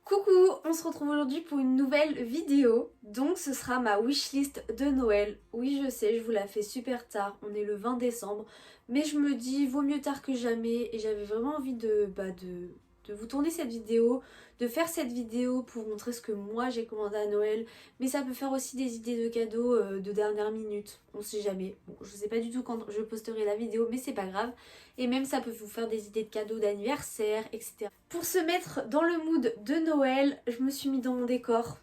Coucou, on se retrouve aujourd'hui pour une nouvelle vidéo. Donc ce sera ma wishlist de Noël. Oui, je sais, je vous la fais super tard, on est le 20 décembre. Mais je me dis, vaut mieux tard que jamais. Et j'avais vraiment envie de vous tourner cette vidéo, de faire cette vidéo pour montrer ce que moi j'ai commandé à Noël. Mais ça peut faire aussi des idées de cadeaux de dernière minute, on sait jamais. Bon, je sais pas du tout quand je posterai la vidéo, mais c'est pas grave. Et même ça peut vous faire des idées de cadeaux d'anniversaire, etc. Pour se mettre dans le mood de Noël, je me suis mis dans mon décor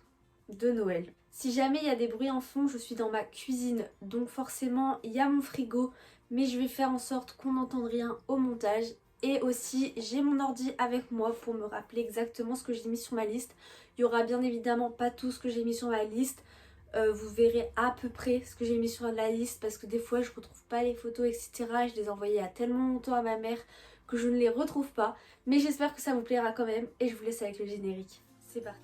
de Noël. Si jamais il y a des bruits en fond, je suis dans ma cuisine, donc forcément il y a mon frigo, mais je vais faire en sorte qu'on n'entende rien au montage. Et aussi j'ai mon ordi avec moi pour me rappeler exactement ce que j'ai mis sur ma liste. Il y aura bien évidemment pas tout ce que j'ai mis sur ma liste. Vous verrez à peu près ce que j'ai mis sur la liste parce que des fois je retrouve pas les photos, etc. Je les ai envoyées il y a tellement longtemps à ma mère que je ne les retrouve pas. Mais j'espère que ça vous plaira quand même et je vous laisse avec le générique. C'est parti.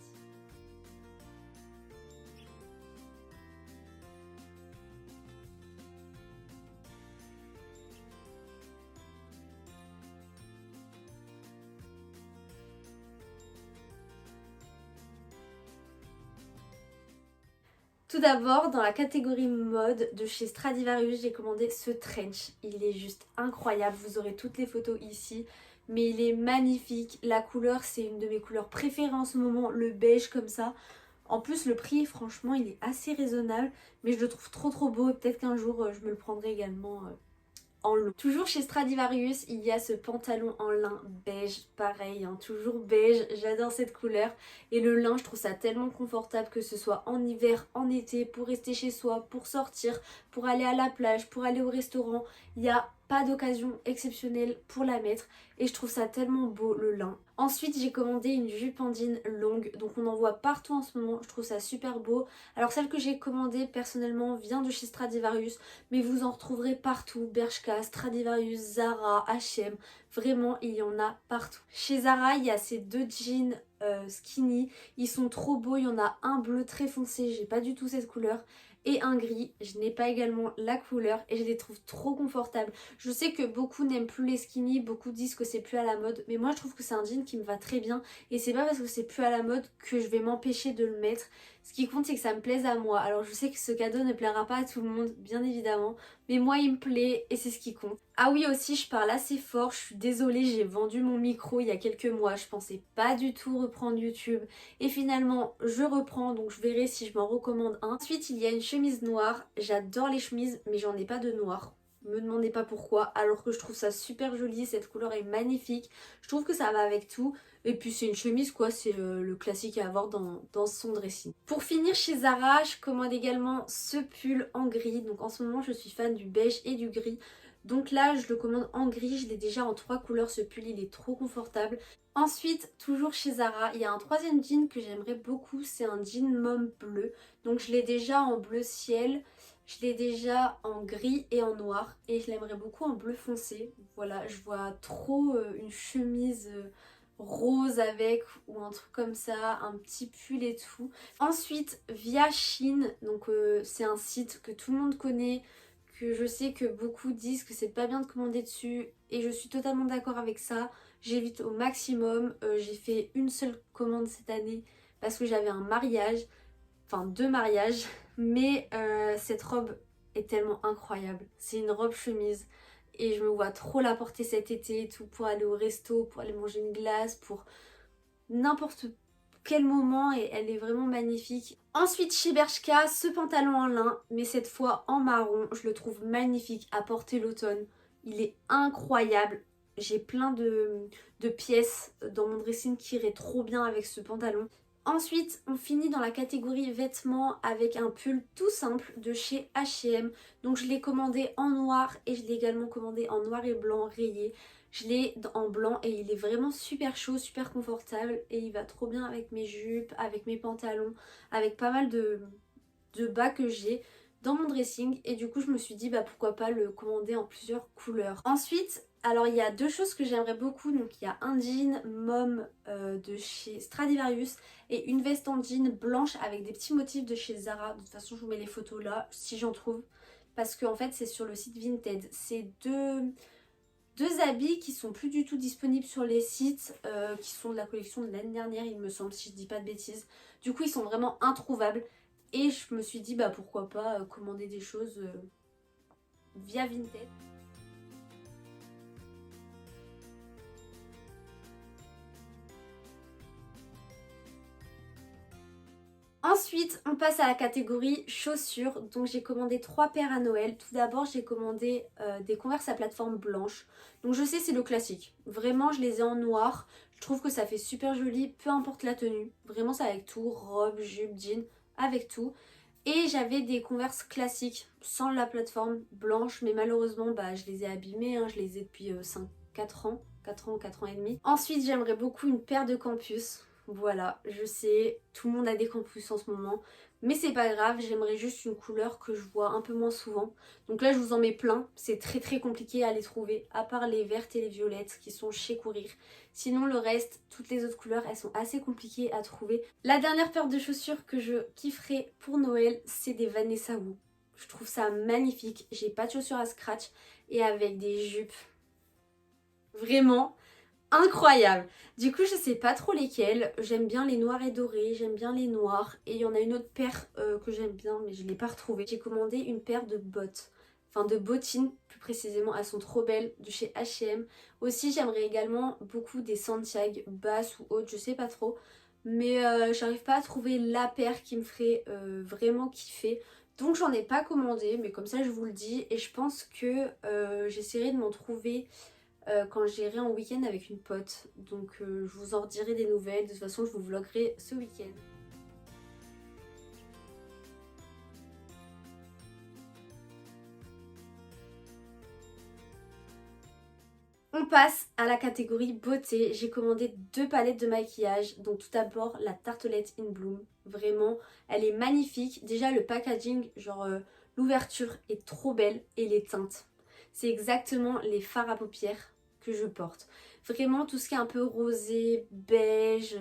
Tout d'abord, dans la catégorie mode de chez Stradivarius, j'ai commandé ce trench. Il est juste incroyable, vous aurez toutes les photos ici. Mais il est magnifique, la couleur c'est une de mes couleurs préférées en ce moment, le beige comme ça. En plus le prix franchement il est assez raisonnable, mais je le trouve trop beau et peut-être qu'un jour je me le prendrai également en long. Toujours chez Stradivarius, il y a ce pantalon en lin beige, pareil, hein, toujours beige, j'adore cette couleur. Et le lin, je trouve ça tellement confortable que ce soit en hiver, en été, pour rester chez soi, pour sortir, pour aller à la plage, pour aller au restaurant. Il n'y a pas d'occasion exceptionnelle pour la mettre et je trouve ça tellement beau le lin. Ensuite j'ai commandé une jupe en jean longue, donc on en voit partout en ce moment, je trouve ça super beau. Alors celle que j'ai commandée personnellement vient de chez Stradivarius, mais vous en retrouverez partout, Bershka, Stradivarius, Zara, H&M, vraiment il y en a partout. Chez Zara il y a ces deux jeans skinny, ils sont trop beaux, il y en a un bleu très foncé, j'ai pas du tout cette couleur, et un gris, je n'ai pas également la couleur et je les trouve trop confortables. Je sais que beaucoup n'aiment plus les skinny, beaucoup disent que c'est plus à la mode, mais moi je trouve que c'est un jean qui me va très bien et c'est pas parce que c'est plus à la mode que je vais m'empêcher de le mettre. Ce qui compte c'est que ça me plaise à moi. Alors je sais que ce cadeau ne plaira pas à tout le monde, bien évidemment, mais moi il me plaît et c'est ce qui compte. Ah oui aussi je parle assez fort, je suis désolée, j'ai vendu mon micro il y a quelques mois, je pensais pas du tout reprendre YouTube et finalement je reprends, donc je verrai si je m'en recommande un. Ensuite il y a une chemise noire, j'adore les chemises mais j'en ai pas de noir. Me demandez pas pourquoi, alors que je trouve ça super joli, cette couleur est magnifique, je trouve que ça va avec tout, et puis c'est une chemise quoi, c'est le classique à avoir dans son dressing. Pour finir chez Zara, je commande également ce pull en gris, donc en ce moment je suis fan du beige et du gris, donc là je le commande en gris, je l'ai déjà en 3 couleurs ce pull, il est trop confortable. Ensuite, toujours chez Zara, il y a un troisième jean que j'aimerais beaucoup, c'est un jean mauve bleu, donc je l'ai déjà en bleu ciel. Je l'ai déjà en gris et en noir et je l'aimerais beaucoup en bleu foncé. Voilà, je vois trop une chemise rose avec ou un truc comme ça, un petit pull et tout. Ensuite, via Shein, donc c'est un site que tout le monde connaît, que je sais que beaucoup disent que c'est pas bien de commander dessus et je suis totalement d'accord avec ça. J'évite au maximum. J'ai fait une seule commande cette année parce que j'avais un mariage, enfin 2 mariages, mais cette robe est tellement incroyable. C'est une robe chemise et je me vois trop la porter cet été et tout pour aller au resto, pour aller manger une glace, pour n'importe quel moment et elle est vraiment magnifique. Ensuite chez Bershka, ce pantalon en lin, mais cette fois en marron, je le trouve magnifique à porter l'automne. Il est incroyable. J'ai plein de pièces dans mon dressing qui iraient trop bien avec ce pantalon. Ensuite, on finit dans la catégorie vêtements avec un pull tout simple de chez H&M. Donc je l'ai commandé en noir et je l'ai également commandé en noir et blanc rayé. Je l'ai en blanc et il est vraiment super chaud, super confortable et il va trop bien avec mes jupes, avec mes pantalons, avec pas mal de bas que j'ai dans mon dressing et du coup je me suis dit bah pourquoi pas le commander en plusieurs couleurs. Ensuite, alors il y a deux choses que j'aimerais beaucoup, donc il y a un jean mom de chez Stradivarius et une veste en jean blanche avec des petits motifs de chez Zara. De toute façon je vous mets les photos là si j'en trouve parce qu'en fait c'est sur le site Vinted. C'est 2 habits qui sont plus du tout disponibles sur les sites, qui sont de la collection de l'année dernière il me semble, si je dis pas de bêtises. Du coup ils sont vraiment introuvables et je me suis dit bah pourquoi pas commander des choses via Vinted. Ensuite, on passe à la catégorie chaussures. Donc j'ai commandé 3 paires à Noël. Tout d'abord, j'ai commandé des Converse à plateforme blanche. Donc je sais, c'est le classique. Vraiment, je les ai en noir. Je trouve que ça fait super joli, peu importe la tenue. Vraiment, c'est avec tout, robe, jupe, jean, avec tout. Et j'avais des Converse classiques, sans la plateforme blanche. Mais malheureusement, bah, je les ai abîmés. Hein. Je les ai depuis 4 ans. 4 ans et demi. Ensuite, j'aimerais beaucoup une paire de campus. Voilà, je sais, tout le monde a des campus en ce moment, mais c'est pas grave, j'aimerais juste une couleur que je vois un peu moins souvent. Donc là, je vous en mets plein, c'est très compliqué à les trouver, à part les vertes et les violettes qui sont chez Courir. Sinon, le reste, toutes les autres couleurs, elles sont assez compliquées à trouver. La dernière paire de chaussures que je kifferais pour Noël, c'est des Vanessa Wu. Je trouve ça magnifique, j'ai pas de chaussures à scratch et avec des jupes. Vraiment incroyable. Du coup, je sais pas trop lesquelles. J'aime bien les noirs et dorés, j'aime bien les noirs. Et il y en a une autre paire que j'aime bien, mais je l'ai pas retrouvée. J'ai commandé une paire de bottes. Enfin, de bottines, plus précisément. Elles sont trop belles, de chez H&M. Aussi, j'aimerais également beaucoup des Santiago, basses ou hautes, je sais pas trop. Mais j'arrive pas à trouver la paire qui me ferait vraiment kiffer. Donc j'en ai pas commandé, mais comme ça je vous le dis. Et je pense que j'essaierai de m'en trouver quand j'irai en week-end avec une pote. Donc je vous en redirai des nouvelles. De toute façon, je vous vloggerai ce week-end. On passe à la catégorie beauté. J'ai commandé 2 palettes de maquillage. Donc tout d'abord la Tartelette in Bloom. Vraiment, elle est magnifique. Déjà le packaging, genre l'ouverture est trop belle et les teintes. C'est exactement les fards à paupières que je porte. Vraiment tout ce qui est un peu rosé, beige,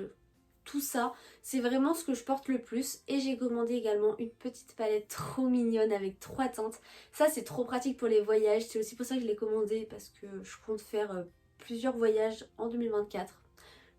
tout ça, c'est vraiment ce que je porte le plus. Et j'ai commandé également une petite palette trop mignonne avec 3 teintes. Ça c'est trop pratique pour les voyages, c'est aussi pour ça que je l'ai commandé parce que je compte faire plusieurs voyages en 2024.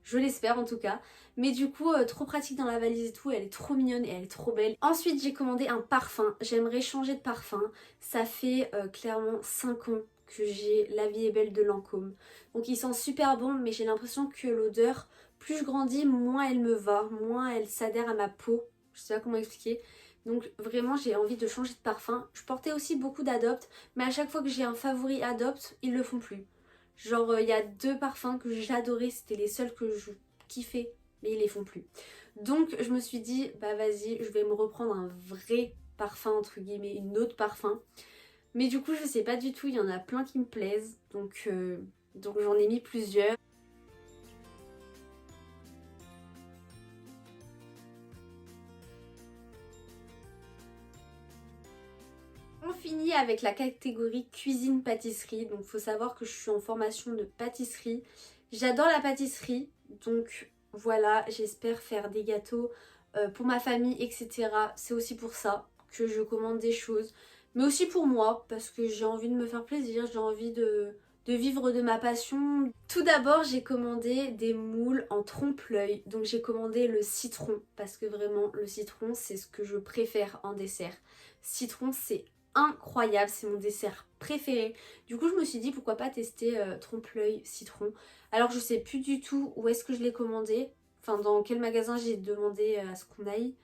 Je l'espère en tout cas. Mais du coup, trop pratique dans la valise et tout, elle est trop mignonne et elle est trop belle. Ensuite, j'ai commandé un parfum. J'aimerais changer de parfum. Ça fait clairement 5 ans que j'ai La Vie est Belle de Lancôme. Donc il sent super bon, mais j'ai l'impression que l'odeur, plus je grandis, moins elle me va, moins elle s'adhère à ma peau. Je sais pas comment expliquer. Donc vraiment, j'ai envie de changer de parfum. Je portais aussi beaucoup d'Adopt, mais à chaque fois que j'ai un favori Adopt, ils le font plus. Genre, il y a 2 parfums que j'adorais, c'était les seuls que je kiffais, mais ils les font plus. Donc, je me suis dit, bah vas-y, je vais me reprendre un vrai parfum, entre guillemets, une autre parfum. Mais du coup, je sais pas du tout, il y en a plein qui me plaisent, donc j'en ai mis plusieurs. On finit avec la catégorie cuisine-pâtisserie. Donc, faut savoir que je suis en formation de pâtisserie. J'adore la pâtisserie, donc voilà, j'espère faire des gâteaux pour ma famille, etc. C'est aussi pour ça que je commande des choses, mais aussi pour moi, parce que j'ai envie de me faire plaisir, j'ai envie de vivre de ma passion. Tout d'abord, j'ai commandé des moules en trompe-l'œil, donc j'ai commandé le citron, parce que vraiment, le citron, c'est ce que je préfère en dessert. Citron, c'est incroyable, c'est mon dessert préféré. Du coup, je me suis dit pourquoi pas tester trompe-l'œil citron. Alors, je sais plus du tout où est-ce que je l'ai commandé, enfin dans quel magasin j'ai demandé à ce qu'on aille,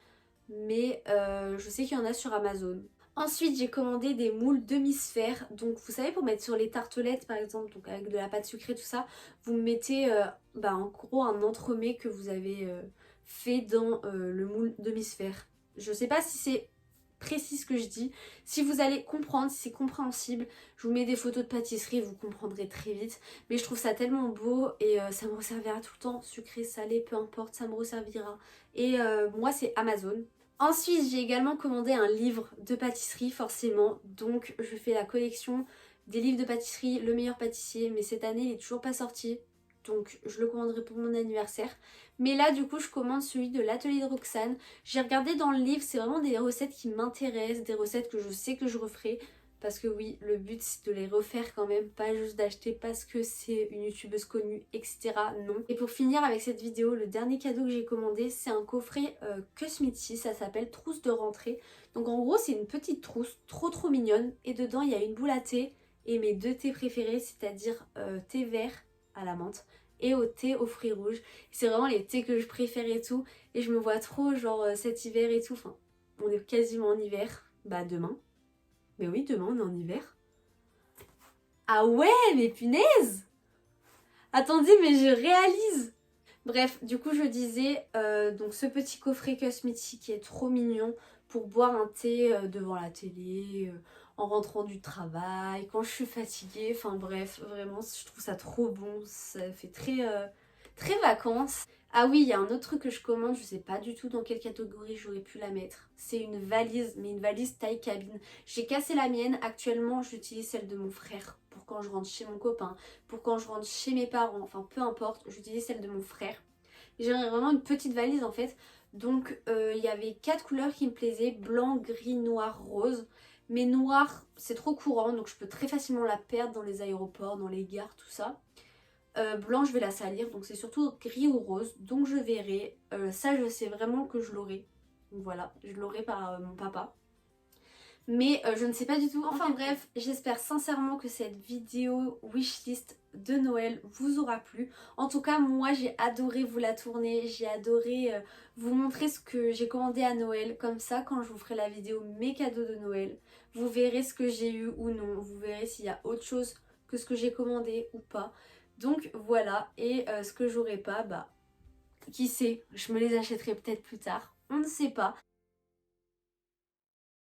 mais je sais qu'il y en a sur Amazon. Ensuite, j'ai commandé des moules demi-sphères. Donc, vous savez, pour mettre sur les tartelettes, par exemple, donc avec de la pâte sucrée, tout ça, vous mettez en gros un entremets que vous avez fait dans le moule demi-sphère. Je sais pas si c'est précis ce que je dis. Si vous allez comprendre, si c'est compréhensible, je vous mets des photos de pâtisserie, vous comprendrez très vite. Mais je trouve ça tellement beau et ça me resservira tout le temps. Sucré, salé, peu importe, ça me resservira. Et moi, c'est Amazon. Ensuite, j'ai également commandé un livre de pâtisserie, forcément. Donc, je fais la collection des livres de pâtisserie, le meilleur pâtissier. Mais cette année, il est toujours pas sorti. Donc, je le commanderai pour mon anniversaire. Mais là, du coup, je commande celui de l'atelier de Roxane. J'ai regardé dans le livre, c'est vraiment des recettes qui m'intéressent, des recettes que je sais que je referai. parce que oui, le but c'est de les refaire quand même, pas juste d'acheter parce que c'est une youtubeuse connue, etc. Non. Et pour finir avec cette vidéo, le dernier cadeau que j'ai commandé, c'est un coffret Cosmeti, ça s'appelle trousse de rentrée. Donc en gros c'est une petite trousse trop mignonne et dedans il y a une boule à thé et mes 2 thés préférés, c'est-à-dire thé vert à la menthe et au thé aux fruits rouges. C'est vraiment les thés que je préfère et tout, et je me vois trop genre cet hiver et tout, enfin on est quasiment en hiver, bah demain. Mais oui, demain on est en hiver. Ah ouais, mais punaise! Attendez, mais je réalise! Bref, du coup je disais, donc ce petit coffret Cosmeti qui est trop mignon pour boire un thé devant la télé, en rentrant du travail, quand je suis fatiguée, enfin bref, vraiment je trouve ça trop bon, ça fait très vacances. Ah oui, il y a un autre truc que je commande, je sais pas du tout dans quelle catégorie j'aurais pu la mettre. C'est une valise, mais une valise taille cabine. J'ai cassé la mienne, actuellement j'utilise celle de mon frère pour quand je rentre chez mon copain, pour quand je rentre chez mes parents, enfin peu importe, j'utilise celle de mon frère. J'aimerais vraiment une petite valise en fait. Donc il y avait 4 couleurs qui me plaisaient, blanc, gris, noir, rose. Mais noir c'est trop courant donc je peux très facilement la perdre dans les aéroports, dans les gares, tout ça. Blanc je vais la salir donc c'est surtout gris ou rose, donc je verrai. Ça je sais vraiment que je l'aurai. Donc voilà, je l'aurai par mon papa. Mais je ne sais pas du tout. Enfin bref, j'espère sincèrement que cette vidéo wishlist de Noël vous aura plu. En tout cas, moi j'ai adoré vous la tourner, j'ai adoré vous montrer ce que j'ai commandé à Noël. Comme ça, quand je vous ferai la vidéo mes cadeaux de Noël, vous verrez ce que j'ai eu ou non. Vous verrez s'il y a autre chose que ce que j'ai commandé ou pas. Donc voilà, et ce que j'aurai pas, bah qui sait, je me les achèterai peut-être plus tard. On ne sait pas.